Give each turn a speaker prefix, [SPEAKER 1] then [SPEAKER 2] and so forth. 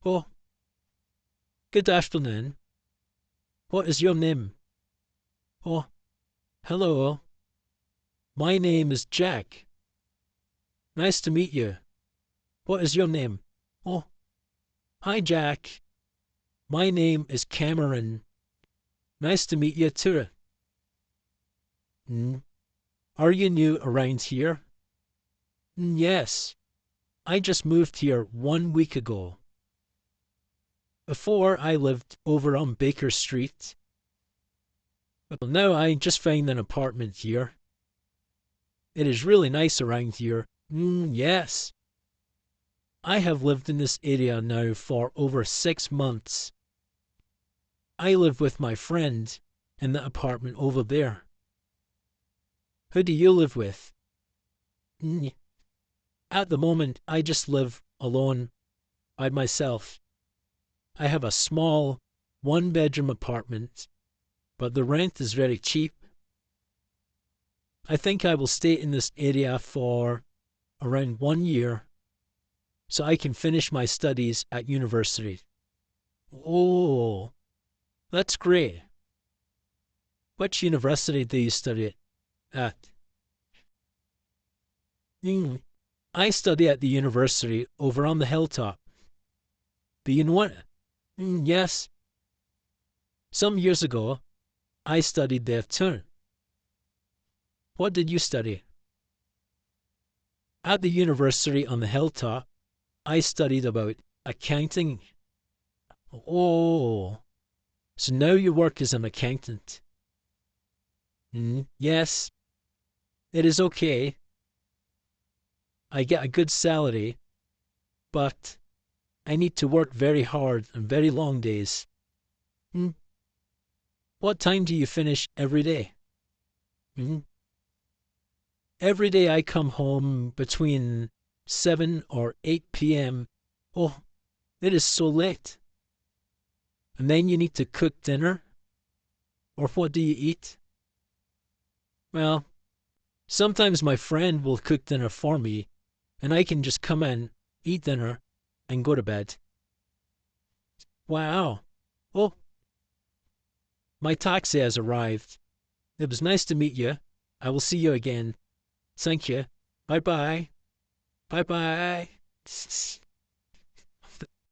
[SPEAKER 1] Oh, good afternoon. What is your name? Oh, hello. My name is Jack. Nice to meet you. What is your name? Oh, hi, Jack. My name is Cameron. Nice to meet you too. Mm. Are you new around here? Yes. I just moved here 1 week ago. Before I lived over on Baker Street. But now I just found an apartment here. It is really nice around here. Yes. I have lived in this area now for over 6 months. I live with my friend in the apartment over there. Who do you live with? At the moment, I just live alone by myself. I have a small one-bedroom apartment, but the rent is very cheap. I think I will stay in this area for around 1 year so I can finish my studies at university. Oh, that's great. Which university do you study at? I study at the university over on the hilltop. Do you know it? Yes. Some years ago, I studied there too. What did you study? At the university on the hilltop, I studied about accounting. Oh, so now you work as an accountant? Yes, it is okay. I get a good salary, but I need to work very hard and very long days. What time do you finish every day? Every day I come home between 7 or 8 p.m. Oh, it is so late. And then you need to cook dinner? Or what do you eat? Well, sometimes my friend will cook dinner for me, and I can just come in, eat dinner, and go to bed. Wow. Oh, my taxi has arrived. It was nice to meet you. I will see you again. Thank you. Bye-bye. Bye-bye.